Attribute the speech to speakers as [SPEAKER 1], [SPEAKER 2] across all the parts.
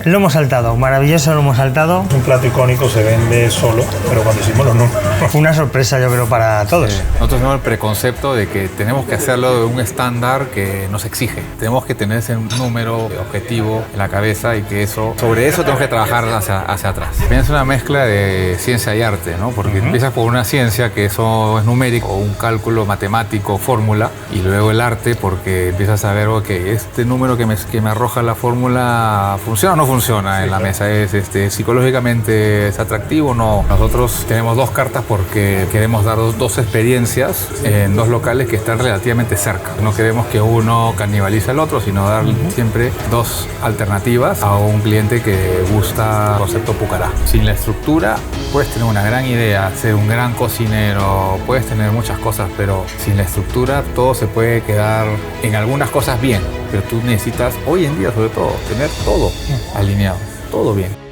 [SPEAKER 1] Lo hemos saltado, maravilloso, lo hemos saltado.
[SPEAKER 2] Un plato icónico se vende solo, pero cuando hicimos los números...
[SPEAKER 1] Fue una sorpresa, yo creo, para todos.
[SPEAKER 3] Sí. Nosotros tenemos el preconcepto de que tenemos que hacerlo de un estándar que nos exige. Tenemos que tener ese número objetivo en la cabeza y que eso, sobre eso tenemos que trabajar hacia atrás. Es una mezcla de ciencia y arte, ¿no? Porque empiezas por una ciencia que eso es numérico, o un cálculo matemático, fórmula, y luego el arte porque empiezas a ver, ok, este número que me arroja la fórmula, ¿funciona o no funciona en la mesa? ¿Es psicológicamente es atractivo o no? Nosotros tenemos dos cartas porque queremos dar dos experiencias en dos locales que están relativamente cerca. No queremos que uno canibalice al otro, sino dar siempre dos alternativas a un cliente que gusta el concepto Pucará. Sin la estructura puedes tener una gran idea, ser un gran cocinero, puedes tener muchas cosas, pero sin la estructura todo se puede quedar en algunas cosas bien, pero tú necesitas, hoy en día sobre todo, tener todo alineado, todo bien.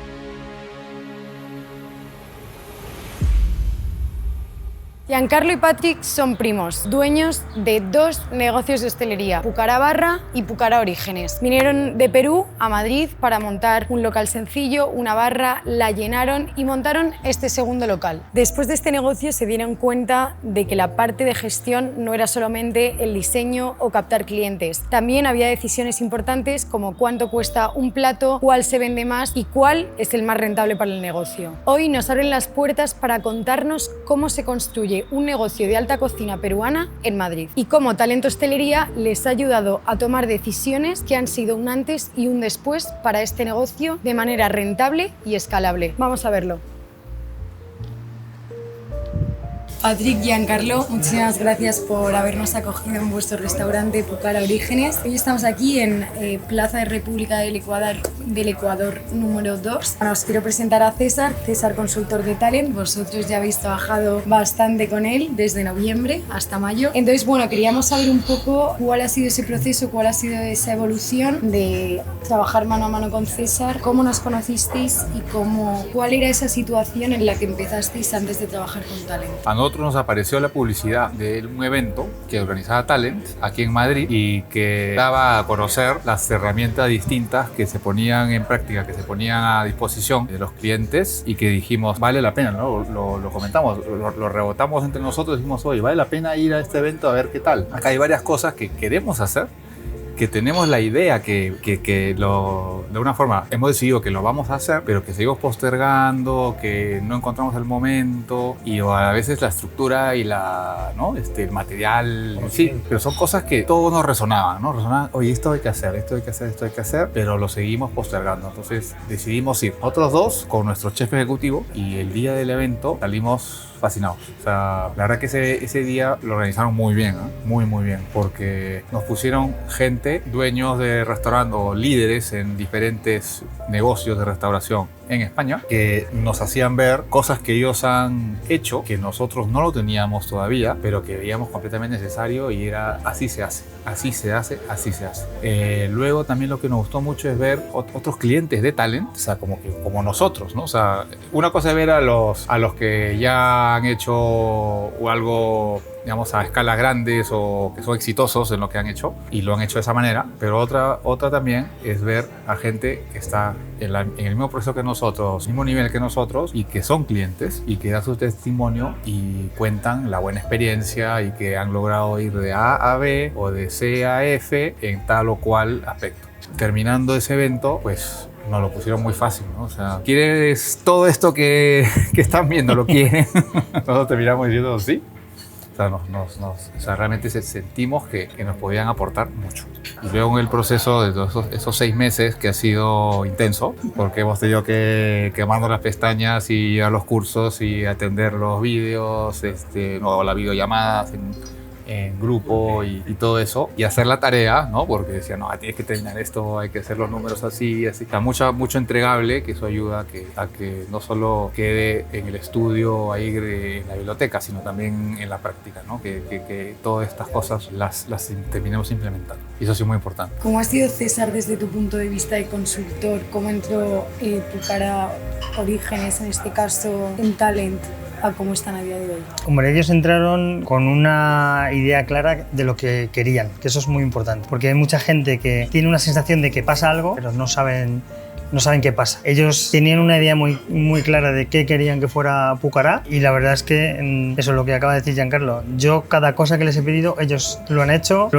[SPEAKER 4] Giancarlo y Patrick son primos, dueños de dos negocios de hostelería, Pucará Barra y Pucará Orígenes. Vinieron de Perú a Madrid para montar un local sencillo, una barra, la llenaron y montaron este segundo local. Después de este negocio se dieron cuenta de que la parte de gestión no era solamente el diseño o captar clientes. También había decisiones importantes como cuánto cuesta un plato, cuál se vende más y cuál es el más rentable para el negocio. Hoy nos abren las puertas para contarnos cómo se construye un negocio de alta cocina peruana en Madrid y cómo Talent Hostelería les ha ayudado a tomar decisiones que han sido un antes y un después para este negocio de manera rentable y escalable. Vamos a verlo. Patrick, Giancarlo, muchísimas gracias por habernos acogido en vuestro restaurante Pucará Orígenes. Hoy estamos aquí en Plaza de República del Ecuador número 2. Os quiero presentar a César, consultor de talent. Vosotros ya habéis trabajado bastante con él desde noviembre hasta mayo. Entonces, bueno, queríamos saber un poco cuál ha sido ese proceso, cuál ha sido esa evolución de trabajar mano a mano con César, cómo nos conocisteis y cuál era esa situación en la que empezasteis antes de trabajar con talent.
[SPEAKER 3] A nosotros nos apareció la publicidad de un evento que organizaba Talent aquí en Madrid y que daba a conocer las herramientas distintas que se ponían en práctica, que se ponían a disposición de los clientes y que dijimos, vale la pena, ¿no? Lo comentamos, lo rebotamos entre nosotros y dijimos, oye, vale la pena ir a este evento a ver qué tal. Acá hay varias cosas que queremos hacer, que tenemos la idea de una forma hemos decidido que lo vamos a hacer, pero que seguimos postergando, que no encontramos el momento y a veces la estructura y el material, sí, pero son cosas que todos nos resonaban, ¿no? Resonaban, oye, esto hay que hacer, pero lo seguimos postergando. Entonces decidimos ir otros dos con nuestro chef ejecutivo y el día del evento salimos fascinados. O sea, la verdad que ese día lo organizaron muy bien, ¿eh? Muy bien, porque nos pusieron gente, dueños de restaurantes o líderes en diferentes negocios de restauración en España, que nos hacían ver cosas que ellos han hecho, que nosotros no lo teníamos todavía, pero que veíamos completamente necesario y era así se hace. Luego también lo que nos gustó mucho es ver otros clientes de Talent, o sea, como nosotros, ¿no? O sea, una cosa es ver a los que ya han hecho algo, digamos, a escalas grandes o que son exitosos en lo que han hecho y lo han hecho de esa manera, pero otra también es ver a gente que está en el mismo proceso que nosotros, mismo nivel que nosotros y que son clientes y que dan su testimonio y cuentan la buena experiencia y que han logrado ir de A a B o de C a F en tal o cual aspecto. Terminando ese evento, pues nos lo pusieron muy fácil, ¿no? O sea, ¿quieres todo esto que están viendo? ¿Lo quieren? Nosotros terminamos diciendo sí. O sea, realmente sentimos que nos podían aportar mucho. Y luego en el proceso de esos 6 meses que ha sido intenso, porque hemos tenido que quemarnos las pestañas y ir a los cursos y atender los vídeos, o las videollamadas en grupo y todo eso, y hacer la tarea, ¿no? Porque decían, no, tienes que terminar esto, hay que hacer los números así. Está mucho entregable, que eso ayuda a que no solo quede en el estudio, ahí en la biblioteca, sino también en la práctica, ¿no? Que todas estas cosas las terminemos implementando. Y eso ha sido muy importante.
[SPEAKER 4] ¿Cómo ha sido, César, desde tu punto de vista de consultor? ¿Cómo entró Pucará Orígenes, en este caso, en Talent, a cómo están a día de hoy?
[SPEAKER 1] Hombre, ellos entraron con una idea clara de lo que querían, que eso es muy importante, porque hay mucha gente que tiene una sensación de que pasa algo, pero no saben no saben qué pasa. Ellos tenían una idea muy clara de qué querían que fuera Pucará y la verdad es que eso es lo que acaba de decir Giancarlo. Yo cada cosa que les he pedido, ellos lo han hecho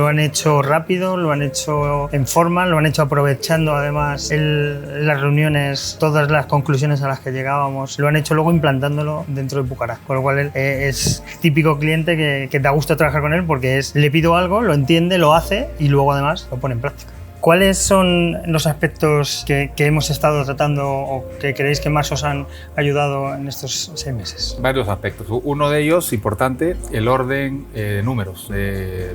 [SPEAKER 1] rápido, lo han hecho en forma, lo han hecho aprovechando además las reuniones, todas las conclusiones a las que llegábamos, lo han hecho luego implantándolo dentro de Pucará, con lo cual es típico cliente que da gusto trabajar con él porque le pido algo, lo entiende, lo hace y luego además lo pone en práctica. ¿Cuáles son los aspectos que hemos estado tratando o que creéis que más os han ayudado en estos 6 meses?
[SPEAKER 3] Varios aspectos. Uno de ellos, importante, el orden de números, de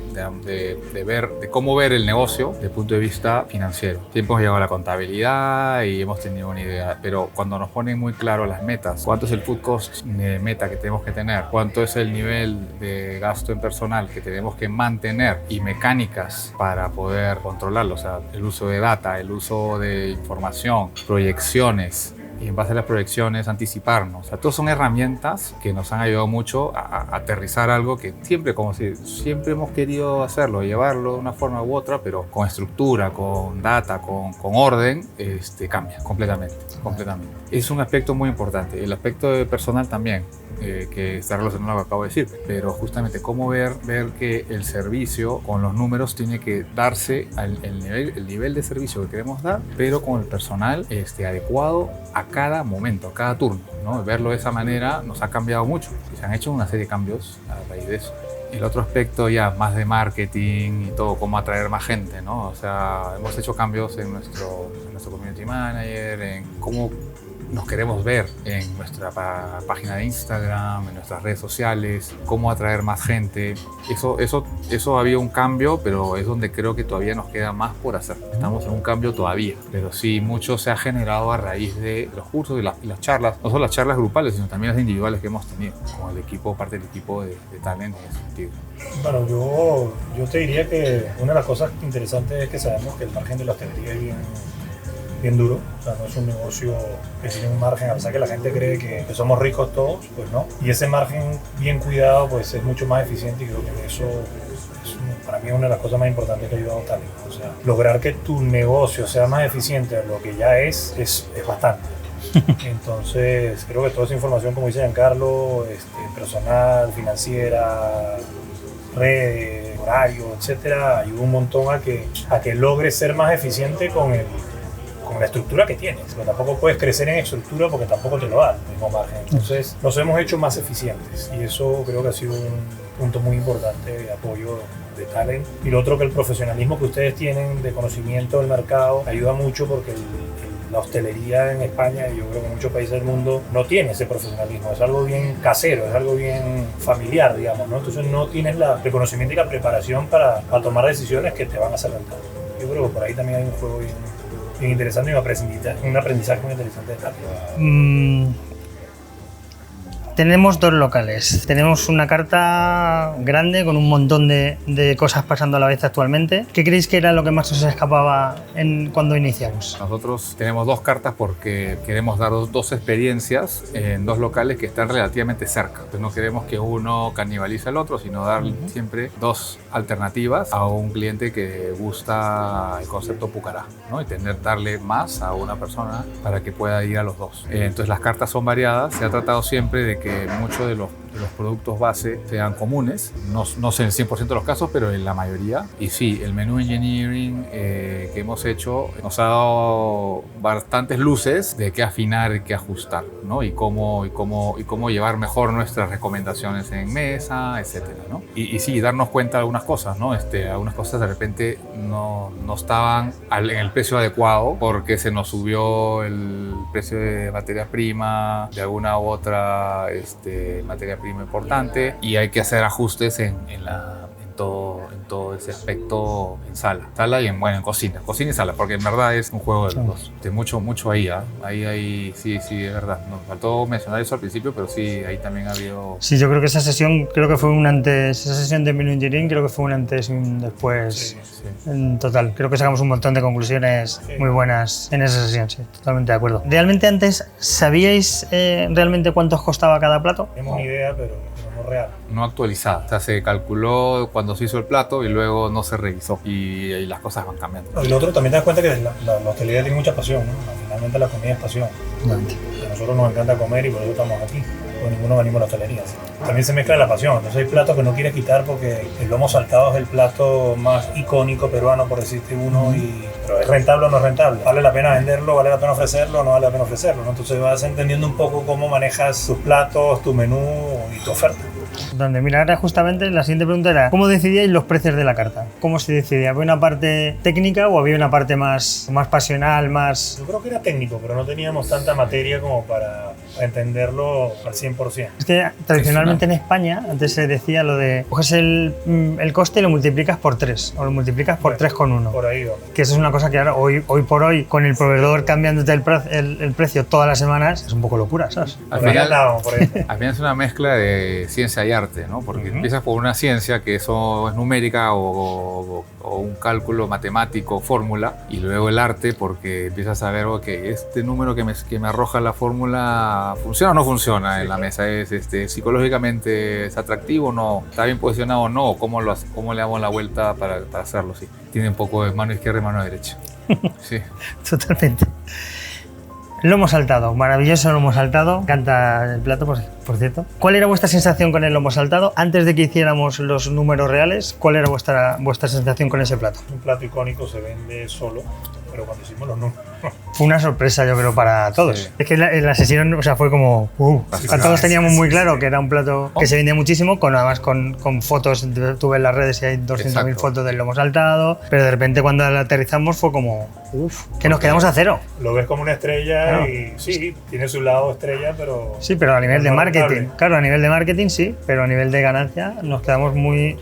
[SPEAKER 3] cómo ver el negocio desde el punto de vista financiero. Siempre hemos llegado a la contabilidad y hemos tenido una idea, pero cuando nos ponen muy claro las metas, cuánto es el food cost meta que tenemos que tener, cuánto es el nivel de gasto en personal que tenemos que mantener y mecánicas para poder controlarlo, o sea, el uso de data, el uso de información, proyecciones, y en base a las proyecciones anticiparnos. O sea, todas son herramientas que nos han ayudado mucho a aterrizar algo que siempre hemos querido hacerlo, llevarlo de una forma u otra, pero con estructura, con data, con orden, cambia completamente. Es un aspecto muy importante. El aspecto de personal también, que está relacionado a lo que acabo de decir, pero justamente cómo ver que el servicio con los números tiene que darse el nivel de servicio que queremos dar, pero con el personal adecuado a cada momento, a cada turno, ¿no? Verlo de esa manera nos ha cambiado mucho y se han hecho una serie de cambios a raíz de eso. El otro aspecto ya más de marketing y todo, cómo atraer más gente, ¿no? O sea, hemos hecho cambios en nuestro community manager, en cómo nos queremos ver en nuestra página de Instagram, en nuestras redes sociales, cómo atraer más gente. Eso ha habido un cambio, pero es donde creo que todavía nos queda más por hacer. Estamos en un cambio todavía, pero sí, mucho se ha generado a raíz de los cursos y las charlas, no solo las charlas grupales, sino también las individuales que hemos tenido con el equipo, parte del equipo de talent en ese sentido.
[SPEAKER 2] Bueno, yo te diría que una de las cosas interesantes es que sabemos que el margen de la hostelería es bien duro, o sea, no es un negocio que tiene un margen, a pesar que la gente cree que somos ricos todos, pues no, y ese margen bien cuidado pues es mucho más eficiente y creo que eso para mí es una de las cosas más importantes que ha ayudado Talent, o sea, lograr que tu negocio sea más eficiente de lo que ya es bastante. Entonces creo que toda esa información, como dice Giancarlo, personal, financiera, redes, horario, etcétera, ayuda un montón a que logres ser más eficiente con la estructura que tienes, pero tampoco puedes crecer en estructura porque tampoco te lo da el mismo margen. Entonces nos hemos hecho más eficientes y eso creo que ha sido un punto muy importante de apoyo de Talent. Y lo otro, que el profesionalismo que ustedes tienen de conocimiento del mercado ayuda mucho porque la hostelería en España y yo creo que en muchos países del mundo no tiene ese profesionalismo, es algo bien casero, es algo bien familiar, digamos, ¿no? Entonces no tienes el conocimiento y la preparación para tomar decisiones que te van a hacer rentables. Yo creo que por ahí también hay un juego bien interesante y un aprendizaje muy interesante de Talent.
[SPEAKER 1] Tenemos 2 locales. Tenemos una carta grande con un montón de cosas pasando a la vez actualmente. ¿Qué creéis que era lo que más os escapaba cuando iniciamos?
[SPEAKER 3] Nosotros tenemos 2 cartas porque queremos dar 2 experiencias en 2 locales que están relativamente cerca. Entonces no queremos que uno canibalice al otro, sino dar siempre 2 alternativas a un cliente que gusta el concepto Pucará, ¿no? Y darle más a una persona para que pueda ir a los 2. Entonces las cartas son variadas. Se ha tratado siempre de que muchos de los productos base sean comunes, no sé en el 100% de los casos, pero en la mayoría. Y sí, el menú engineering que hemos hecho nos ha dado bastantes luces de qué afinar y qué ajustar, ¿no? Y cómo llevar mejor nuestras recomendaciones en mesa, etcétera, ¿no? Y sí, darnos cuenta de algunas cosas, ¿no? Algunas cosas de repente no estaban en el precio adecuado porque se nos subió el precio de materia prima, de alguna u otra materia prima importante, y hay que hacer ajustes en todo ese aspecto en sala y en cocina y sala, porque en verdad es un juego de los dos, de mucho ahí, ahí sí, es verdad, nos faltó mencionar eso al principio, pero sí, ahí también ha habido...
[SPEAKER 1] Sí, yo creo que esa sesión fue un antes, esa sesión de menú engineering creo que fue un antes y un después,
[SPEAKER 3] sí.
[SPEAKER 1] En total, creo que sacamos un montón de conclusiones muy buenas en esa sesión, sí, totalmente de acuerdo. ¿Realmente antes sabíais realmente cuántos costaba cada plato?
[SPEAKER 2] Tenemos una idea, pero no real.
[SPEAKER 3] No actualizada, o sea, se calculó cuando se hizo el plato y luego no se revisó y las cosas van cambiando.
[SPEAKER 2] Y lo otro, también te das cuenta que la hostelería tiene mucha pasión, ¿no? Al final realmente la comida es pasión. A nosotros nos encanta comer y por eso estamos aquí. Porque ninguno venimos a la hostelería. También se mezcla la pasión. Entonces hay platos que no quieres quitar porque el lomo saltado es el plato más icónico peruano, por decirte uno. Pero ¿es rentable o no es rentable? ¿Vale la pena venderlo? ¿Vale la pena ofrecerlo o no vale la pena ofrecerlo? ¿No? Entonces vas entendiendo un poco cómo manejas tus platos, tu menú y tu oferta.
[SPEAKER 1] Donde, mira, ahora justamente la siguiente pregunta era ¿cómo decidíais los precios de la carta? ¿Cómo se decidía? ¿Había una parte técnica o había una parte más pasional, más...?
[SPEAKER 2] Yo creo que era técnico, pero no teníamos tanta materia como para entenderlo al 100%.
[SPEAKER 1] Es que tradicionalmente en España antes se decía lo de coges el coste y lo multiplicas por 3 o lo multiplicas por 3,1.
[SPEAKER 2] Por ahí va.
[SPEAKER 1] Que eso es una cosa que ahora, hoy por hoy, con el proveedor cambiándote el precio todas las semanas, es un poco locura, ¿sabes?
[SPEAKER 3] Al final es una mezcla de ciencia y arte, ¿no? Porque empiezas por una ciencia que eso es numérica o un cálculo matemático, fórmula, y luego el arte porque empiezas a ver, ok, este número que me arroja la fórmula, ¿funciona o no funciona en la mesa? ¿Es psicológicamente es atractivo o no? ¿Está bien posicionado o no? ¿Cómo le damos la vuelta para hacerlo? Sí. Tiene un poco de mano izquierda y mano derecha. Sí.
[SPEAKER 1] Totalmente. Lomo saltado, maravilloso lomo saltado. Me encanta el plato, por cierto. ¿Cuál era vuestra sensación con el lomo saltado? Antes de que hiciéramos los números reales, ¿cuál era vuestra sensación con ese plato?
[SPEAKER 2] Un plato icónico se vende solo, pero cuando hicimos los números...
[SPEAKER 1] Fue una sorpresa, yo creo, para todos. Sí. Es que en la sesión, o sea, fue como... todos teníamos muy claro que era un plato que se vendía muchísimo, además con fotos, tuve en las redes y hay 200.000 fotos del lomo saltado, pero de repente cuando la aterrizamos fue como... que nos quedamos a cero.
[SPEAKER 2] Lo ves como una estrella y sí, tiene su lado estrella, pero...
[SPEAKER 1] Sí, pero a nivel de marketing. Claro, a nivel de marketing sí, pero a nivel de ganancia nos quedamos muy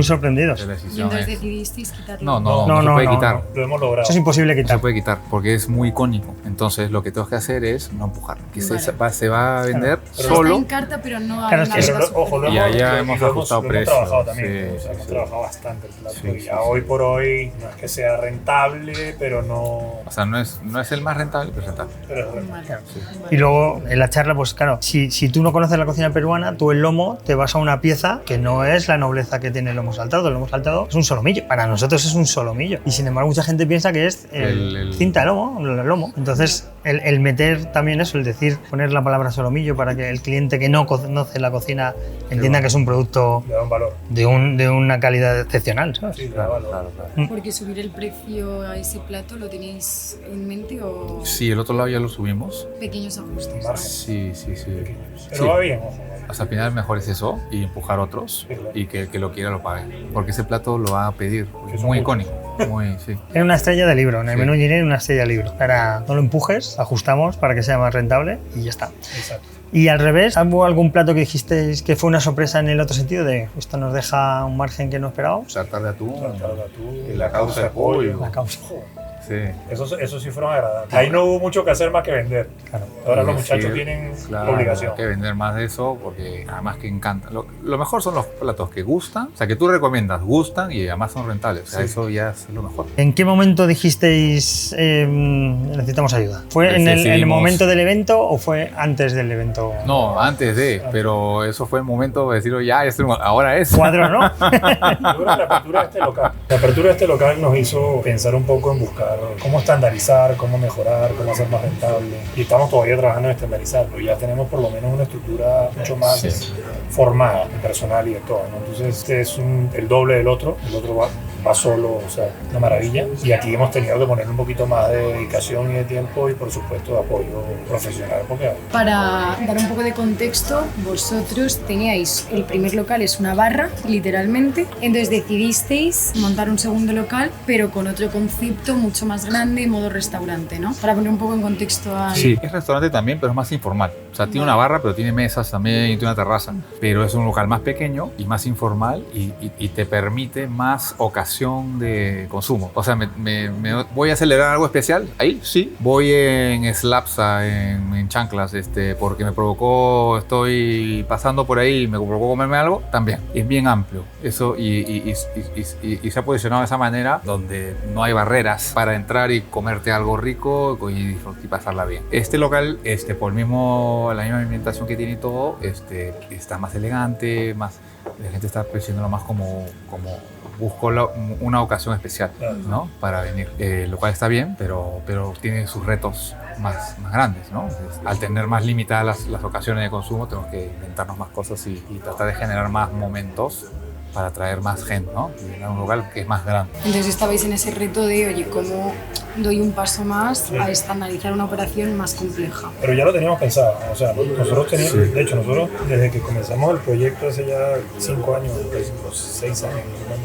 [SPEAKER 1] sorprendidos.
[SPEAKER 4] ¿Y entonces decidisteis quitarlo?
[SPEAKER 3] No se puede quitar.
[SPEAKER 2] Lo hemos logrado.
[SPEAKER 1] Eso es imposible quitar.
[SPEAKER 3] No se puede quitar porque es muy icónico. Entonces lo que tengo que hacer es no empujarlo. Que se va a vender solo.
[SPEAKER 4] Está en carta, pero no hay
[SPEAKER 3] y allá hemos ajustado precios.
[SPEAKER 2] Hemos trabajado también. Hemos trabajado bastante el plato. Y ya hoy por hoy no es que sea rentable, pero no...
[SPEAKER 3] O sea, no es el más rentable, pero es rentable.
[SPEAKER 1] Y luego en la charla, pues claro, si tú no conoces la cocina peruana, tú el lomo te vas a una pieza que no es la nobleza que tiene el lomo saltado. El lomo saltado es un solomillo. Para nosotros es un solomillo. Y sin embargo mucha gente piensa que es el cinta de lomo, el lomo. Entonces el meter también eso, el decir, poner la palabra solomillo para que el cliente que no conoce la cocina entienda que es un producto de una calidad excepcional, ¿sabes?
[SPEAKER 2] Sí, claro.
[SPEAKER 4] Porque subir el precio a ese plato lo tenéis en mente o...
[SPEAKER 3] Sí, el otro lado ya lo subimos.
[SPEAKER 4] Pequeños ajustes.
[SPEAKER 3] Sí.
[SPEAKER 2] Pero va bien,
[SPEAKER 3] Hasta el final mejor es eso y empujar otros y que el que lo quiera lo pague. Porque ese plato lo va a pedir. Es muy icónico.
[SPEAKER 1] Era una estrella de libro. En el menú Giner una estrella de libro. Era, no lo empujes, ajustamos para que sea más rentable y ya está.
[SPEAKER 2] Exacto.
[SPEAKER 1] Y al revés, ¿hubo algún plato que dijisteis que fue una sorpresa en el otro sentido de esto nos deja un margen que no esperábamos?
[SPEAKER 3] Tartar de atún. Y la causa de pollo.
[SPEAKER 1] La causa.
[SPEAKER 2] Sí. Eso sí fueron agradables. Ahí no hubo mucho que hacer más que vender.
[SPEAKER 1] Claro.
[SPEAKER 2] Ahora los muchachos tienen obligación.
[SPEAKER 3] Hay que vender más de eso porque además que encanta. Lo mejor son los platos que gustan, o sea, que tú recomiendas, gustan y además son rentables. O sea, eso ya es lo mejor.
[SPEAKER 1] ¿En qué momento dijisteis necesitamos ayuda? ¿Fue en el momento del evento o fue antes del evento?
[SPEAKER 3] No, antes de, pero eso fue el momento de decir, ahora es.
[SPEAKER 1] Cuadro, ¿no?
[SPEAKER 2] Yo creo que la apertura de este local nos hizo pensar un poco en buscar cómo estandarizar, cómo mejorar, cómo hacer más rentable. Y estamos todavía trabajando en estandarizar, pero ya tenemos por lo menos una estructura mucho más formada, personal y de todo, ¿no? Entonces este es el doble del otro, el otro va solo, o sea, una maravilla. Y aquí hemos tenido que poner un poquito más de dedicación y de tiempo y por supuesto de apoyo profesional.
[SPEAKER 4] Para dar un poco de contexto, vosotros teníais, el primer local es una barra, literalmente, entonces decidisteis montar un segundo local, pero con otro concepto mucho más grande, modo restaurante, ¿no? Para poner un poco en contexto a...
[SPEAKER 3] Sí, es restaurante también, pero es más informal. O sea, tiene una barra, pero tiene mesas también y tiene una terraza. Pero es un local más pequeño y más informal y te permite más ocasión de consumo. O sea, voy a celebrar algo especial, ahí sí. Voy en Slapsa, en chanclas, porque me provocó, estoy pasando por ahí y me provocó comerme algo, también. Es bien amplio. Eso y se ha posicionado de esa manera donde no hay barreras para entrar y comerte algo rico y pasarla bien. Este local, por la misma ambientación que tiene y todo, está más elegante, la gente está percibiéndolo más como busco una ocasión especial, ¿no? Para venir. Lo cual está bien, pero tiene sus retos más grandes, ¿no? Al tener más limitadas las ocasiones de consumo, tenemos que inventarnos más cosas y tratar de generar más momentos para atraer más gente, ¿no? Y llenar un lugar que es más grande.
[SPEAKER 4] Entonces estabais en ese reto de, oye, ¿cómo doy un paso más a estandarizar una operación más compleja?
[SPEAKER 2] Pero ya lo teníamos pensado, o sea, nosotros teníamos, de hecho, nosotros desde que comenzamos el proyecto hace ya 5 años, 6 años,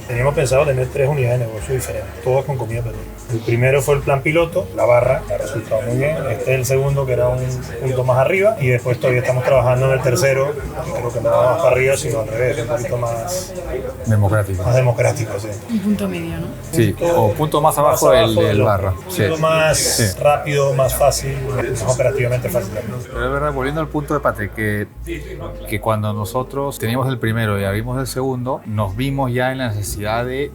[SPEAKER 2] teníamos pensado tener 3 unidades de negocio diferentes, todas con comida peruana. El primero fue el plan piloto, la barra, que ha resultado muy bien. Este es el segundo, que era un punto más arriba, y después todavía estamos trabajando en el tercero, que creo que no va más para arriba, sino al revés, un poquito más
[SPEAKER 3] democrático.
[SPEAKER 2] Más democrático, sí.
[SPEAKER 4] Un punto medio, ¿no?
[SPEAKER 3] Sí, o punto más abajo del barra.
[SPEAKER 2] Un punto más rápido, más fácil, más operativamente fácil.
[SPEAKER 3] Pero es verdad, volviendo al punto de Patrick, que cuando nosotros teníamos el primero y abrimos el segundo, nos vimos ya en la necesidad de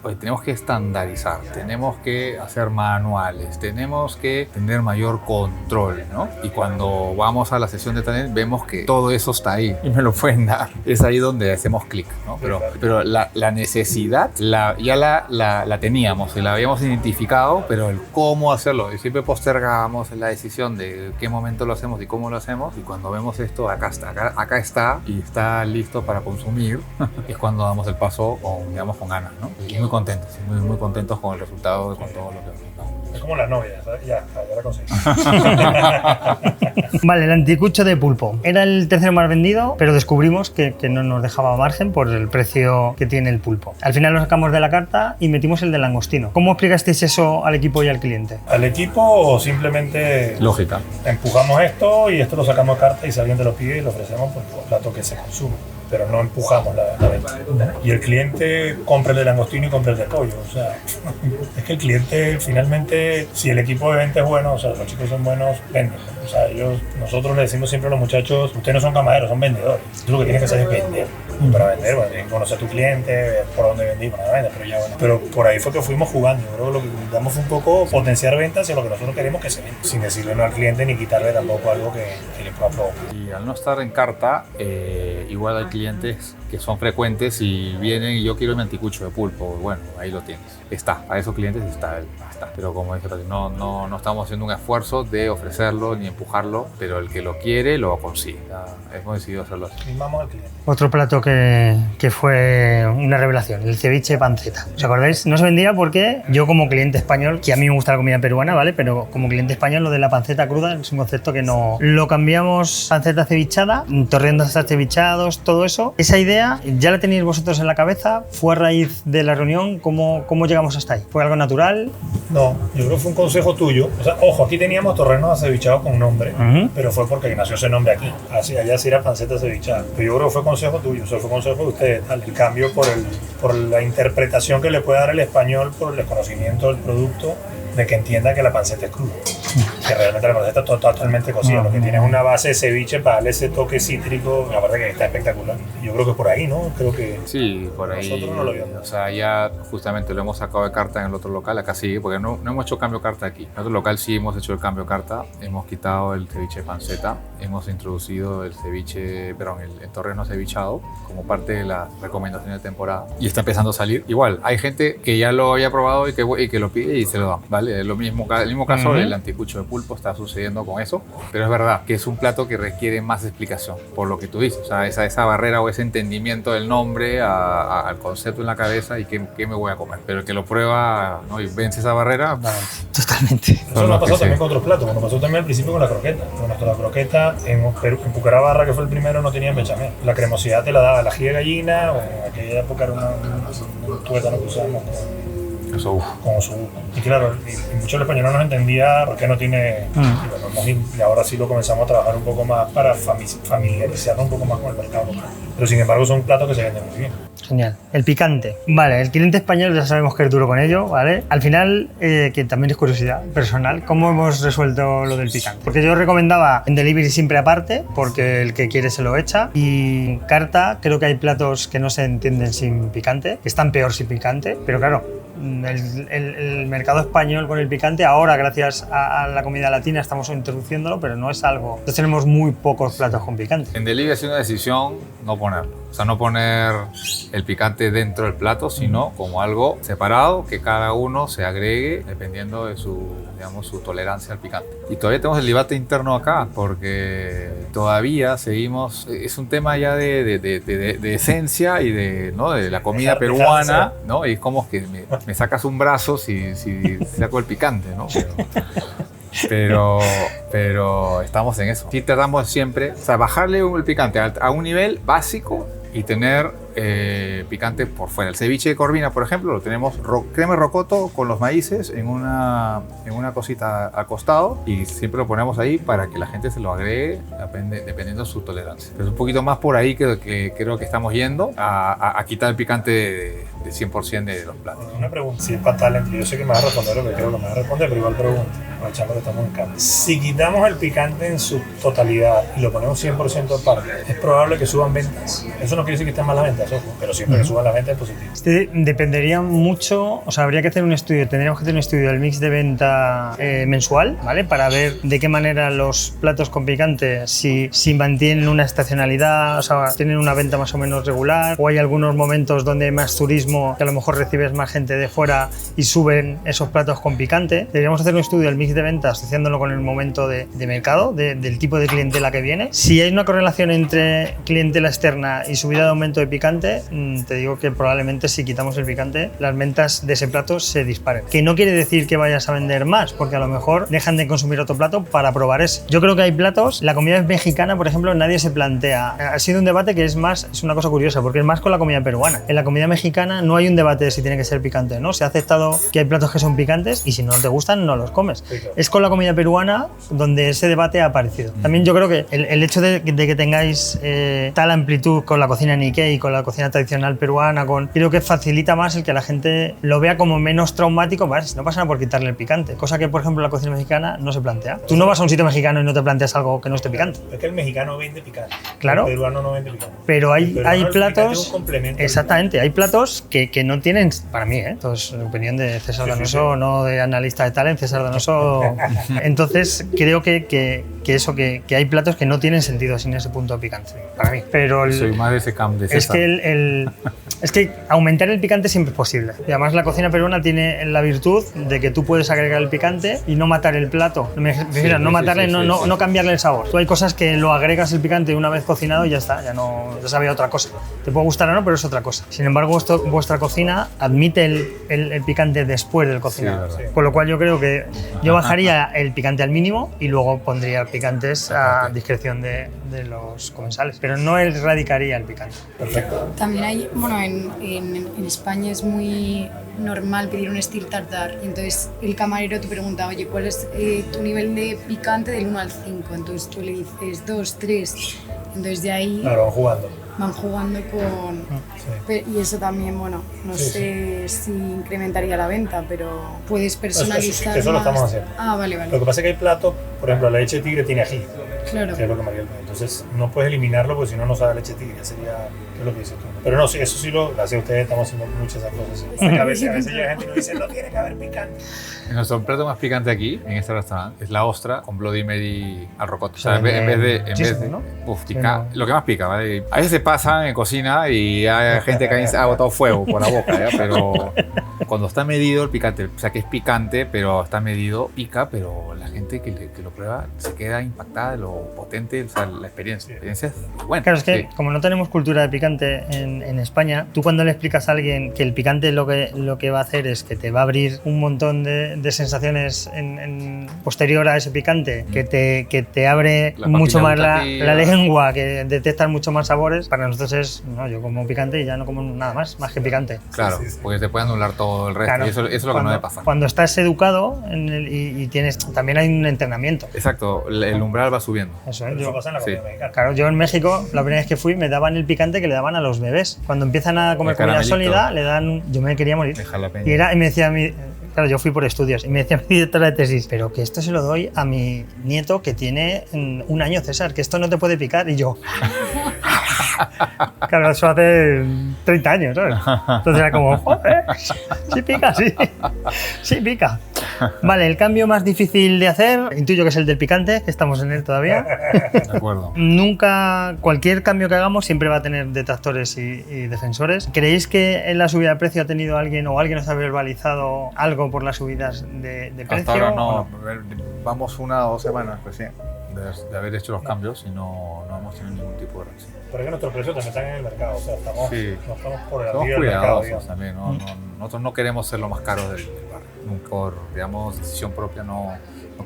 [SPEAKER 3] oye, tenemos que estandarizar, tenemos que hacer manuales, tenemos que tener mayor control, ¿no? Y cuando vamos a la sesión de talent vemos que todo eso está ahí y me lo pueden dar. Es ahí donde hacemos clic, ¿no? Pero la necesidad ya la teníamos y la habíamos identificado, pero el cómo hacerlo, y siempre postergábamos la decisión de qué momento lo hacemos y cómo lo hacemos, y cuando vemos esto, acá está y está listo para consumir, es cuando damos el paso con ganas, ¿no? Y muy contentos, muy contentos con el resultado, con todo lo que hemos.
[SPEAKER 2] Es como las novias, ¿sabes? Ya la conseguí.
[SPEAKER 1] Vale, el anticucho de pulpo. Era el tercero más vendido, pero descubrimos que no nos dejaba margen por el precio que tiene el pulpo. Al final lo sacamos de la carta y metimos el de langostino. ¿Cómo explicasteis eso al equipo y al cliente?
[SPEAKER 2] Al equipo simplemente...
[SPEAKER 3] Lógica.
[SPEAKER 2] Empujamos esto y esto lo sacamos de carta y si alguien te lo pide y lo ofrecemos por el plato que se consume. Pero no empujamos la venta. Y el cliente compra el de langostino y compra el de pollo. O sea, es que el cliente finalmente, si el equipo de venta es bueno, o sea, los chicos son buenos, venden. O sea, nosotros le decimos siempre a los muchachos, ustedes no son camareros, son vendedores. Entonces lo que tienes que hacer es vender. Y para vender, bueno, tienes que conocer a tu cliente, ver por dónde vendí, para vender, pero ya bueno. Pero por ahí fue que fuimos jugando. Yo creo que lo que intentamos fue un poco potenciar ventas hacia lo que nosotros queremos que se venda, sin decirle no al cliente ni quitarle tampoco algo que le pueda provocar.
[SPEAKER 3] Y al no estar en carta, igual hay clientes que son frecuentes y vienen y yo quiero mi anticucho de pulpo. Bueno, ahí lo tienes. Está, a esos clientes está. Pero como dice Patrick, no estamos haciendo un esfuerzo de ofrecerlo ni empujarlo, pero el que lo quiere lo consigue. Ya hemos decidido hacerlo así.
[SPEAKER 2] Mimamos al cliente.
[SPEAKER 1] Otro plato que fue una revelación, el ceviche panceta. ¿Os acordáis? No se vendía porque yo como cliente español, que a mí me gusta la comida peruana, ¿vale? Pero como cliente español lo de la panceta cruda es un concepto que no... Lo cambiamos panceta cevichada, torrendos cevichados, todo eso. Esa idea ya la tenéis vosotros en la cabeza, fue a raíz de la reunión, ¿cómo llegamos hasta ahí? ¿Fue algo natural?
[SPEAKER 2] No, yo creo que fue un consejo tuyo. O sea, ojo, aquí teníamos torrenos acevichados con nombre, pero fue porque nació ese nombre aquí. Así, allá sí era panceta cevichada. Pero yo creo que fue consejo tuyo, o sea, fue consejo de ustedes. El cambio por la interpretación que le puede dar el español, por el desconocimiento del producto, de que entienda que la panceta es cruda. Que realmente la panceta está totalmente cocida. Lo que tiene es una base de ceviche para darle ese toque cítrico, aparte que está espectacular. Yo creo que por ahí, ¿no? Creo que
[SPEAKER 3] sí, por ahí.
[SPEAKER 2] Nosotros no lo vimos.
[SPEAKER 3] O sea, ya justamente lo hemos sacado de carta en el otro local, acá sí, porque no hemos hecho cambio carta aquí. En otro local sí hemos hecho el cambio carta, hemos quitado el ceviche panceta, hemos introducido el ceviche, el torreno cevichado como parte de la recomendación de temporada y está empezando a salir. Igual, hay gente que ya lo había probado y que lo pide y se lo dan, ¿vale? El mismo caso del anticucho de pulpo está sucediendo con eso, pero es verdad que es un plato que requiere más explicación, por lo que tú dices, o sea, esa barrera o ese entendimiento del nombre al concepto en la cabeza y qué me voy a comer. Pero el que lo prueba, ¿no? Y vence esa barrera,
[SPEAKER 1] totalmente.
[SPEAKER 2] Eso nos pasó también con otros platos, nos pasó también al principio con la croqueta. Con la croqueta en Pucarabarra, que fue el primero, no tenían bechamel. La cremosidad te la daba el ají de gallina, o en aquella época era un tuétano que usábamos con su... Y claro, y muchos españoles no entendía por qué no tiene... Y ahora sí lo comenzamos a trabajar un poco más para familiarizarnos un poco más con el mercado local. Pero sin embargo son platos que se venden muy bien.
[SPEAKER 1] Genial. El picante. Vale, el cliente español ya sabemos que es duro con ello, ¿vale? Al final, que también es curiosidad personal, ¿cómo hemos resuelto lo del picante? Porque yo recomendaba en delivery siempre aparte, porque el que quiere se lo echa. Y en carta creo que hay platos que no se entienden sin picante, que están peor sin picante, pero claro, el mercado español con el picante, ahora gracias a la comida latina estamos introduciéndolo, pero no es algo. Entonces tenemos muy pocos platos con picante.
[SPEAKER 3] En delivery es una decisión no ponerlo. O sea, no poner el picante dentro del plato, sino como algo separado que cada uno se agregue dependiendo de su, digamos, su tolerancia al picante. Y todavía tenemos el debate interno acá, porque todavía seguimos... Es un tema ya de esencia y de, ¿no? De la comida peruana, ¿no? Y es como que me sacas un brazo si saco el picante, ¿no? Pero estamos en eso. Sí tratamos siempre, o sea, bajarle el picante a un nivel básico y tener picante por fuera. El ceviche de Corvina, por ejemplo, lo tenemos crema de rocoto con los maíces en una cosita al costado y siempre lo ponemos ahí para que la gente se lo agregue dependiendo de su tolerancia. Es un poquito más por ahí que creo que estamos yendo a quitar el picante de 100% de los platos.
[SPEAKER 2] Una pregunta, si es para talent, yo sé que me vas a responder lo que creo que me vas a responder, pero igual pregunto, aprovechando que estamos en cambio. Si quitamos el picante en su totalidad y lo ponemos 100% aparte, ¿es probable que suban ventas? Eso no quiere decir que estén mal las ventas, ojo, pero siempre que suban las ventas es positivo.
[SPEAKER 1] Dependería mucho, o sea, habría que hacer un estudio, tendríamos que hacer un estudio del mix de venta mensual, ¿vale? Para ver de qué manera los platos con picante, si mantienen una estacionalidad, o sea, tienen una venta más o menos regular, o hay algunos momentos donde hay más turismo, que a lo mejor recibes más gente de fuera y suben esos platos con picante. Deberíamos hacer un estudio del mix de ventas asociándolo con el momento de mercado, del tipo de clientela que viene. Si hay una correlación entre clientela externa y subida de aumento de picante, te digo que probablemente si quitamos el picante, las ventas de ese plato se disparen. Que no quiere decir que vayas a vender más, porque a lo mejor dejan de consumir otro plato para probar ese. Yo creo que hay platos, la comida mexicana, por ejemplo, nadie se plantea. Ha sido un debate que es una cosa curiosa, porque es más con la comida peruana. En la comida mexicana no hay un debate de si tiene que ser picante, ¿no? Se ha aceptado que hay platos que son picantes y si no te gustan, no los comes. Sí, claro. Es con la comida peruana donde ese debate ha aparecido. También yo creo que el hecho de que tengáis tal amplitud con la cocina Nikkei, con la cocina tradicional peruana, creo que facilita más el que la gente lo vea como menos traumático, ¿vale? No pasa nada por quitarle el picante, cosa que, por ejemplo, la cocina mexicana no se plantea. Tú no vas a un sitio mexicano y no te planteas algo que no esté picante.
[SPEAKER 2] Es que el mexicano vende picante,
[SPEAKER 1] claro,
[SPEAKER 2] el peruano no vende picante.
[SPEAKER 1] Pero hay platos...
[SPEAKER 2] Es un complemento.
[SPEAKER 1] Exactamente, hay platos que no tienen, para mí, entonces, opinión de César Donoso, no de analista de talent, César Donoso. Entonces, creo que hay platos que no tienen sentido sin ese punto picante, para mí. Pero
[SPEAKER 3] soy más de ese camp de César.
[SPEAKER 1] Es que aumentar el picante siempre es posible. Y además la cocina peruana tiene la virtud de que tú puedes agregar el picante y no matar el plato. No cambiarle el sabor. Tú hay cosas que lo agregas el picante una vez cocinado y ya está, ya sabe otra cosa. Te puede gustar o no, pero es otra cosa. Sin embargo, vuestra cocina admite el picante después del cocinado. Sí, con lo cual yo creo que yo bajaría el picante al mínimo y luego pondría picantes a discreción de los comensales. Pero no erradicaría el picante.
[SPEAKER 2] Perfecto.
[SPEAKER 4] También hay, bueno, en España es muy normal pedir un steel tartar y entonces el camarero te pregunta, oye, ¿cuál es tu nivel de picante del 1 al 5? Entonces tú le dices 2, 3, entonces de ahí
[SPEAKER 2] claro,
[SPEAKER 4] van jugando con... Sí. Y eso también, bueno, no sé si incrementaría la venta, pero puedes personalizar
[SPEAKER 2] eso lo estamos haciendo.
[SPEAKER 4] Ah, vale.
[SPEAKER 2] Lo que pasa es que hay platos, por ejemplo, la leche de tigre tiene ají.
[SPEAKER 4] Claro.
[SPEAKER 2] Que es lo que María, entonces no puedes eliminarlo porque si no sabe leche de tigre, sería lo que dices tú. Pero no, sí, eso sí lo hace ustedes, estamos haciendo muchas esas cosas. A veces llega gente y nos dice, no tiene que haber picante.
[SPEAKER 3] Nuestro plato más picante aquí, en este restaurante, es la ostra con Bloody Mary al rocoto. O sea, en vez de
[SPEAKER 1] ¿no?
[SPEAKER 3] pica, lo que más pica, ¿vale? A veces se pasan en cocina y hay gente que ha botado fuego por la boca, ¿ya? Pero cuando está medido el picante, o sea que es picante, pero está medido, pica, pero la gente que lo prueba se queda impactada de lo potente, o sea, la experiencia. La experiencia es buena.
[SPEAKER 1] Claro, es que como no tenemos cultura de picante en España, tú cuando le explicas a alguien que el picante lo que va a hacer es que te va a abrir un montón de sensaciones posterior a ese picante, que te abre mucho más la lengua, que detectas mucho más sabores, para nosotros es, no, yo como picante y ya no como nada más que picante.
[SPEAKER 3] Claro, porque te puede anular todo el resto, claro, y eso es lo que no me pasa.
[SPEAKER 1] Cuando estás educado y tienes, también hay un entrenamiento.
[SPEAKER 3] El umbral va subiendo.
[SPEAKER 1] Eso es.
[SPEAKER 2] Eso pasa en la comida mexicana.
[SPEAKER 1] Claro, yo en México, la primera vez que fui, me daban el picante que le daban a los bebés. Cuando empiezan a comer comida sólida, le dan... Yo me quería morir. Y me decía claro, yo fui por estudios y me decía mi directora de tesis, pero que esto se lo doy a mi nieto que tiene 1 año, César, que esto no te puede picar. Y yo... Claro, eso hace 30 años, ¿sabes? Entonces era como, joder, sí pica, sí. Sí pica. Vale, el cambio más difícil de hacer, intuyo que es el del picante, que estamos en él todavía.
[SPEAKER 3] De acuerdo.
[SPEAKER 1] Nunca, cualquier cambio que hagamos siempre va a tener detractores y defensores. ¿Creéis que en la subida de precio ha tenido alguien o alguien os ha verbalizado algo por las subidas de precio?
[SPEAKER 3] Hasta ahora no.
[SPEAKER 1] ¿O
[SPEAKER 3] Vamos 1 o 2 semanas recién de haber hecho los cambios y no hemos tenido ningún tipo de reacción.
[SPEAKER 2] Pero es que nuestros precios también están en el mercado, o sea,
[SPEAKER 3] Sí.
[SPEAKER 2] no estamos por
[SPEAKER 3] Somos
[SPEAKER 2] arriba del mercado,
[SPEAKER 3] cuidadosos
[SPEAKER 2] digamos.
[SPEAKER 3] también, nosotros no queremos ser los más caros del barrio. Nunca, por, digamos, decisión propia no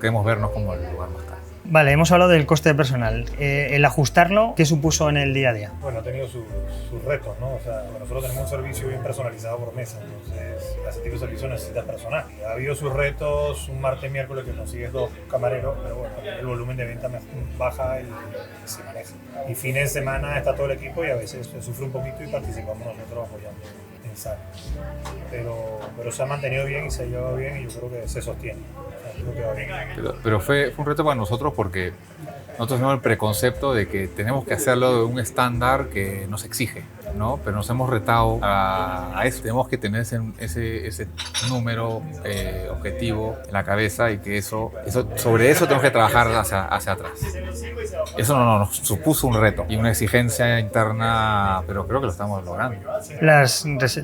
[SPEAKER 3] queremos vernos como el lugar más caro.
[SPEAKER 1] Vale, hemos hablado del coste de personal. El ajustarlo, ¿qué supuso en el día a día?
[SPEAKER 2] Bueno, ha tenido sus retos, ¿no? O sea, nosotros tenemos un servicio bien personalizado por mesa, entonces ese tipo de servicio necesita personal. Y ha habido sus retos, un martes, miércoles que consigues 2 camareros, pero bueno, el volumen de venta baja y se maneja. Y fines de semana está todo el equipo y a veces se sufre un poquito y participamos nosotros apoyando en sala. Pero se ha mantenido bien y se ha llevado bien y yo creo que se sostiene. O sea, creo que va bien.
[SPEAKER 3] Pero fue un reto para nosotros porque nosotros tenemos el preconcepto de que tenemos que hacerlo de un estándar que nos exige, ¿no? Pero nos hemos retado a eso. Tenemos que tener ese número objetivo en la cabeza y que sobre eso tenemos que trabajar hacia atrás. Eso nos supuso un reto y una exigencia interna, pero creo que lo estamos logrando.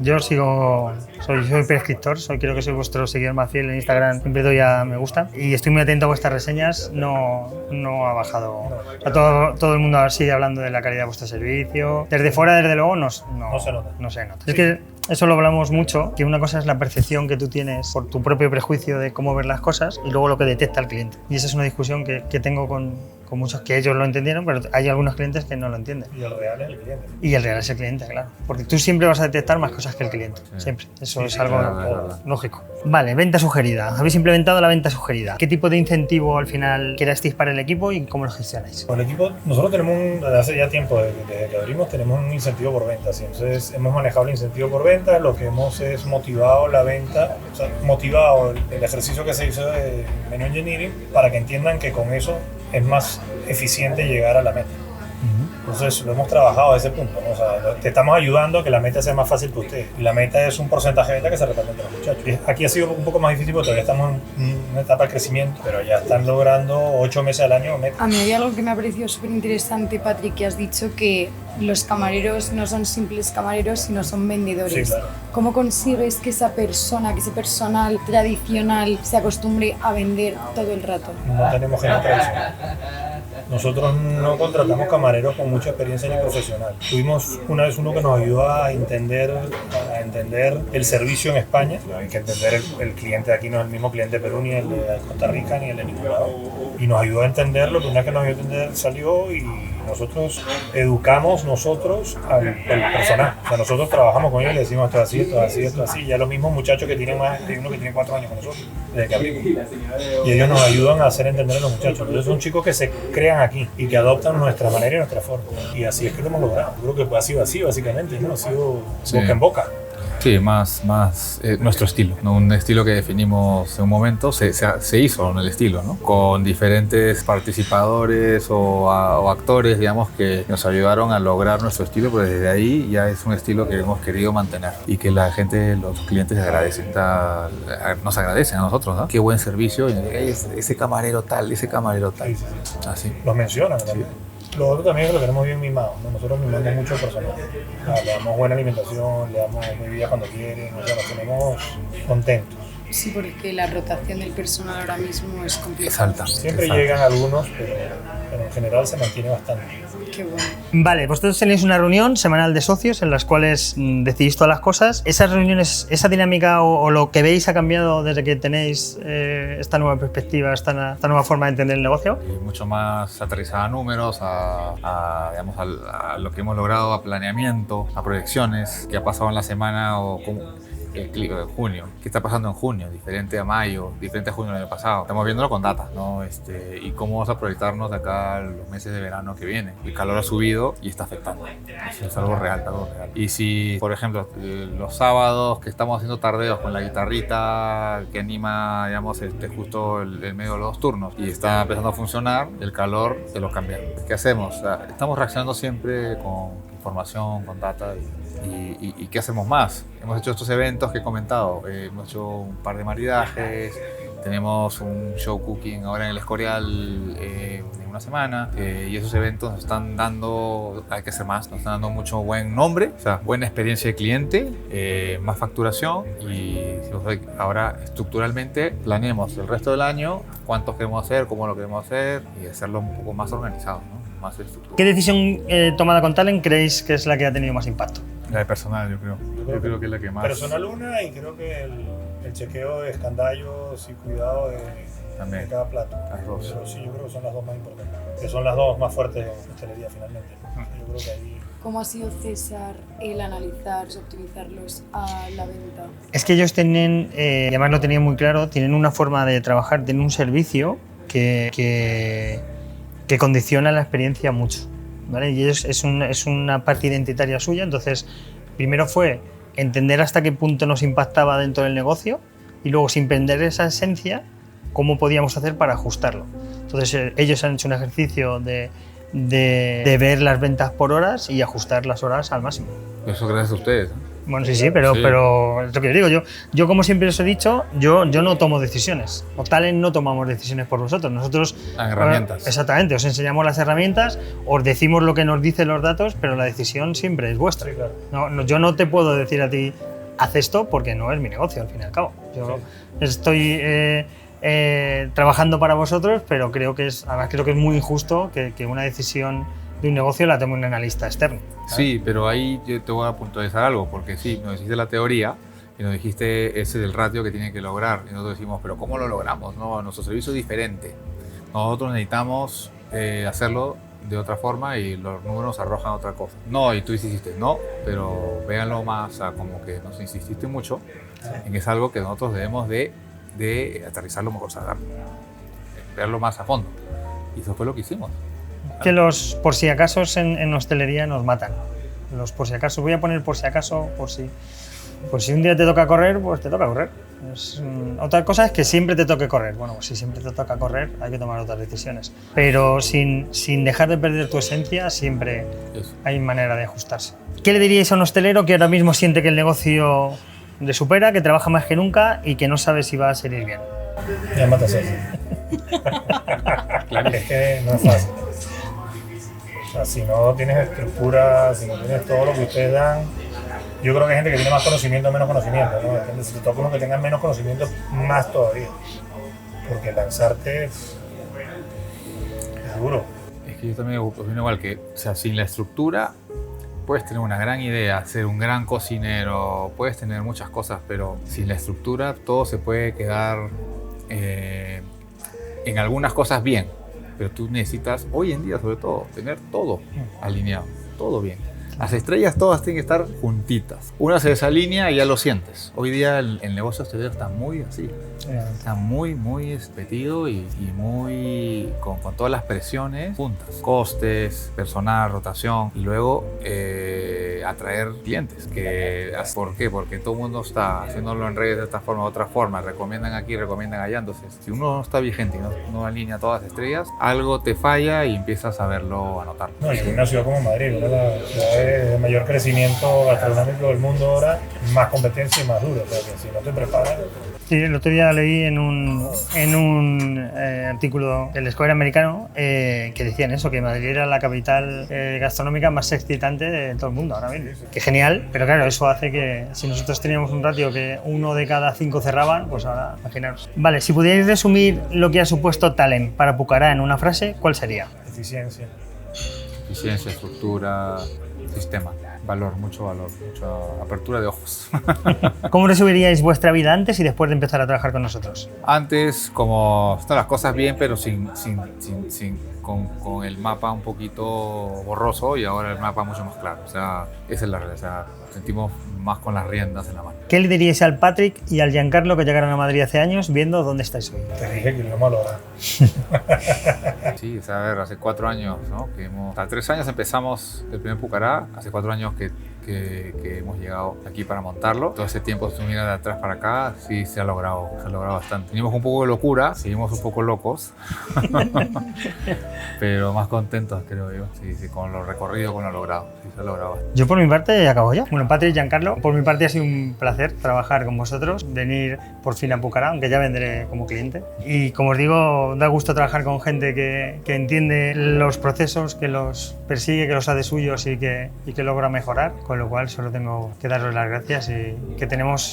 [SPEAKER 1] Yo soy prescriptor, creo que soy vuestro seguidor más fiel en Instagram, siempre doy a me gusta y estoy muy atento a vuestras reseñas, no ha bajado. O sea, todo el mundo sigue hablando de la calidad de vuestro servicio. Desde fuera, desde luego, no se nota. No se nota. Sí. Es que eso lo hablamos mucho, que una cosa es la percepción que tú tienes por tu propio prejuicio de cómo ver las cosas y luego lo que detecta el cliente. Y esa es una discusión que tengo con muchos que ellos lo entendieron, pero hay algunos clientes que no lo entienden.
[SPEAKER 2] Y el real es el cliente.
[SPEAKER 1] Y el real es el cliente, claro. Porque tú siempre vas a detectar más cosas que el cliente. Sí. Siempre. Eso es algo lógico. Vale, venta sugerida. Habéis implementado la venta sugerida. ¿Qué tipo de incentivo al final queráis para el equipo y cómo lo gestionáis?
[SPEAKER 2] Con el equipo, nosotros tenemos desde hace ya tiempo, desde que abrimos, tenemos un incentivo por venta. ¿Sí? Entonces, hemos manejado el incentivo por venta. Lo que hemos es motivado la venta, o sea, motivado el ejercicio que se hizo de Menu Engineering para que entiendan que con eso es más eficiente llegar a la meta. Entonces lo hemos trabajado a ese punto, ¿no? O sea, te estamos ayudando a que la meta sea más fácil para ustedes. Y la meta es un porcentaje de venta que se reparte entre los muchachos. Y aquí ha sido un poco más difícil porque todavía estamos en una etapa de crecimiento, pero ya están logrando 8 meses al año meta.
[SPEAKER 4] A mí hay algo que me ha parecido súper interesante, Patrick, que has dicho que los camareros no son simples camareros, sino son vendedores.
[SPEAKER 2] Sí, claro.
[SPEAKER 4] ¿Cómo consigues que esa persona, que ese personal tradicional se acostumbre a vender todo el rato?
[SPEAKER 2] No tenemos gente tradicional. Nosotros no contratamos camareros con mucha experiencia ni profesional. Tuvimos una vez uno que nos ayudó a entender el servicio en España. Hay que entender el cliente de aquí no es el mismo cliente de Perú, ni el de Costa Rica, ni el de ningún lado. Y nos ayudó a entenderlo, pero una vez que nos ayudó a entender salió y nosotros educamos al personal. O sea, nosotros trabajamos con ellos y le decimos esto así, esto así, esto así. Ya los mismos muchachos que tienen más de uno que tiene 4 años con nosotros, desde que abrimos. Y ellos nos ayudan a hacer entender a los muchachos. Entonces son chicos que se crean aquí y que adoptan nuestra manera y nuestra forma. Y así es que lo hemos logrado. Yo creo que ha sido así, básicamente, ¿no? Ha sido boca en boca.
[SPEAKER 3] Sí, más nuestro estilo, ¿no? Un estilo que definimos en un momento, se hizo en el estilo, ¿no? Con diferentes participadores o actores, digamos, que nos ayudaron a lograr nuestro estilo, pero desde ahí ya es un estilo que hemos querido mantener y que la gente, los clientes agradecen, nos agradecen a nosotros, ¿no? Qué buen servicio, y ese camarero tal, ese camarero tal.
[SPEAKER 2] Sí.
[SPEAKER 3] Así.
[SPEAKER 2] Los mencionan también. Sí. Lo otro también es que lo tenemos bien mimado, ¿no? Nosotros mimamos mucho al personal. Le damos buena alimentación, le damos bebida cuando quieren, o sea, nos tenemos contentos.
[SPEAKER 4] Sí, porque la rotación del personal ahora mismo es complicada.
[SPEAKER 3] Es alta.
[SPEAKER 2] Siempre
[SPEAKER 3] es alta.
[SPEAKER 2] llegan algunos, pero en general se mantiene bastante.
[SPEAKER 4] Qué bueno.
[SPEAKER 1] Vale, vosotros tenéis una reunión semanal de socios en las cuales decidís todas las cosas. ¿Esas reuniones, esa dinámica o lo que veis ha cambiado desde que tenéis esta nueva perspectiva, esta nueva forma de entender el negocio?
[SPEAKER 3] Y mucho más aterrizada a números, digamos, a lo que hemos logrado, a planeamiento, a proyecciones, qué ha pasado en la semana o junio. ¿Qué está pasando en junio? Diferente a mayo, diferente a junio del año pasado. Estamos viéndolo con data, ¿no? Y cómo vamos a proyectarnos de acá a los meses de verano que vienen. El calor ha subido y está afectando. Eso es algo real, algo real. Y si, por ejemplo, los sábados que estamos haciendo tardeos con la guitarrita que anima, digamos, justo el medio de los 2 turnos y está empezando a funcionar, el calor te lo cambia. ¿Qué hacemos? O sea, estamos reaccionando siempre con información, con data y ¿qué hacemos más? Hemos hecho estos eventos que he comentado, hemos hecho un par de maridajes, tenemos un show cooking ahora en el Escorial en una semana y esos eventos nos están dando, hay que hacer más, nos están dando mucho buen nombre, o sea, buena experiencia de cliente, más facturación y ahora estructuralmente planeemos el resto del año cuántos queremos hacer, cómo lo queremos hacer y hacerlo un poco más organizado, ¿no? Más estructurado.
[SPEAKER 1] ¿Qué decisión tomada con Talent creéis que es la que ha tenido más impacto?
[SPEAKER 3] La de personal, yo creo. Yo creo que es la que más...
[SPEAKER 2] Personal una y creo que el chequeo de escandallos y cuidado de cada plato. Pero sí, yo creo que son las 2 más importantes. Que son las 2 más fuertes en hostelería finalmente. Yo creo que ahí...
[SPEAKER 4] ¿Cómo ha sido, César, el analizar, optimizarlos a la venta?
[SPEAKER 1] Es que ellos tienen, y además lo tenían muy claro, tienen una forma de trabajar, tienen un servicio que condiciona la experiencia mucho, ¿vale? Y ellos es una parte identitaria suya, entonces primero fue entender hasta qué punto nos impactaba dentro del negocio y luego, sin perder esa esencia, cómo podíamos hacer para ajustarlo. Entonces ellos han hecho un ejercicio de ver las ventas por horas y ajustar las horas al máximo.
[SPEAKER 3] Eso gracias a ustedes, ¿no?
[SPEAKER 1] Bueno, sí, pero es lo que yo digo. Yo como siempre os he dicho, yo no tomo decisiones. O Talent no tomamos decisiones por vosotros. Nosotros...
[SPEAKER 3] herramientas.
[SPEAKER 1] Exactamente, os enseñamos las herramientas, os decimos lo que nos dicen los datos, pero la decisión siempre es vuestra. Sí, claro. Yo no te puedo decir a ti, haz esto, porque no es mi negocio, al fin y al cabo. Yo estoy trabajando para vosotros, pero además creo que es muy injusto que una decisión de un negocio la tome un analista externo, ¿sabes? Sí,
[SPEAKER 3] pero ahí yo te voy a puntualizar algo, porque sí, nos dijiste la teoría y nos dijiste ese del ratio que tiene que lograr. Y nosotros decimos, pero ¿cómo lo logramos? No, nuestro servicio es diferente. Nosotros necesitamos hacerlo de otra forma y los números arrojan otra cosa. No, y tú hiciste, no, pero véanlo más, o sea, como que nos insististe mucho en que es algo que nosotros debemos de aterrizarlo mejor, o sea, verlo más a fondo. Y eso fue lo que hicimos.
[SPEAKER 1] Que los por si acaso en hostelería nos matan. Los por si acaso, voy a poner por si acaso, por si un día te toca correr, pues te toca correr. Otra cosa es que siempre te toque correr. Bueno, pues si siempre te toca correr, hay que tomar otras decisiones. Pero sin dejar de perder tu esencia, siempre hay manera de ajustarse. ¿Qué le diríais a un hostelero que ahora mismo siente que el negocio le supera, que trabaja más que nunca y que no sabe si va a salir bien?
[SPEAKER 2] Ya matas eso. Claro, es que no es fácil. O sea, si no tienes estructura, si no tienes todo lo que ustedes dan, yo creo que hay gente que tiene más conocimiento o menos conocimiento, ¿no? Depende, si te toca uno que tenga menos conocimiento, más todavía. Porque lanzarte es duro.
[SPEAKER 3] Es que yo también opino igual que, o sea, sin la estructura puedes tener una gran idea, ser un gran cocinero, puedes tener muchas cosas, pero sin la estructura todo se puede quedar en algunas cosas bien. Pero tú necesitas, hoy en día sobre todo, tener todo alineado, todo bien. Las estrellas todas tienen que estar juntitas. Una se desalinea y ya lo sientes. Hoy día el negocio hostelero está muy así. Está muy metido y muy con todas las presiones juntas. Costes, personal, rotación y luego atraer clientes. ¿Por qué? Porque todo el mundo está haciéndolo en redes de esta forma u otra forma. Recomiendan aquí, recomiendan allá. Entonces, si uno no está vigente y no alinea todas las estrellas, algo te falla y empiezas a verlo, a notarlo.
[SPEAKER 2] No, y una ciudad como Madrid, una de las ciudades de mayor crecimiento gastronómico del mundo ahora, más competencia y más duro. O sea, que si no te preparas...
[SPEAKER 1] Sí, el otro día leí en un artículo del Escorial americano que decían eso, que Madrid era la capital gastronómica más excitante de todo el mundo ahora mismo. Que genial, pero claro, eso hace que si nosotros teníamos un ratio que 1 de cada 5 cerraban, pues ahora imaginaros. Vale, si pudierais resumir lo que ha supuesto Talent para Pucará en una frase, ¿cuál sería?
[SPEAKER 2] Eficiencia,
[SPEAKER 3] estructura, sistema. Mucha apertura de ojos.
[SPEAKER 1] ¿Cómo resumiríais vuestra vida antes y después de empezar a trabajar con nosotros?
[SPEAKER 3] Antes, como están las cosas bien, pero con el mapa un poquito borroso y ahora el mapa mucho más claro. O sea, esa es la realidad. O sea, sentimos más con las riendas en la mano.
[SPEAKER 1] ¿Qué le diríais al Patrick y al Giancarlo que llegaron a Madrid hace años viendo dónde estáis hoy?
[SPEAKER 2] Te dije que lo íbamos a lograr.
[SPEAKER 3] Sí, o sea, a ver, hace 4 años, ¿no? A 3 años empezamos el primer Pucará, hace 4 años que hemos llegado aquí para montarlo. Todo ese tiempo, si mira de atrás para acá, sí se ha logrado bastante. Teníamos un poco de locura, seguimos un poco locos, pero más contentos, creo yo, sí, con lo recorrido, con lo logrado. Sí, se ha logrado bastante.
[SPEAKER 1] Yo por mi parte acabo ya. Bueno, Patrick y Giancarlo, por mi parte ha sido un placer trabajar con vosotros, venir por fin a Pucará, aunque ya vendré como cliente. Y como os digo, da gusto trabajar con gente que entiende los procesos, que los persigue, que los hace suyos y que logra mejorar, con lo cual solo tengo que daros las gracias y que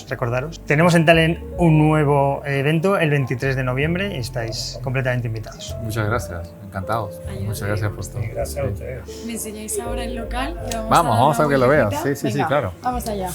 [SPEAKER 1] recordaros, tenemos en Talent un nuevo evento el 23 de noviembre y estáis completamente invitados.
[SPEAKER 3] Muchas gracias, encantados. Muchas gracias por todo.
[SPEAKER 2] Y gracias a ustedes.
[SPEAKER 4] ¿Me enseñáis ahora el local?
[SPEAKER 3] Vamos a que lo veas. Sí,
[SPEAKER 4] Venga,
[SPEAKER 3] claro.
[SPEAKER 4] Vamos allá.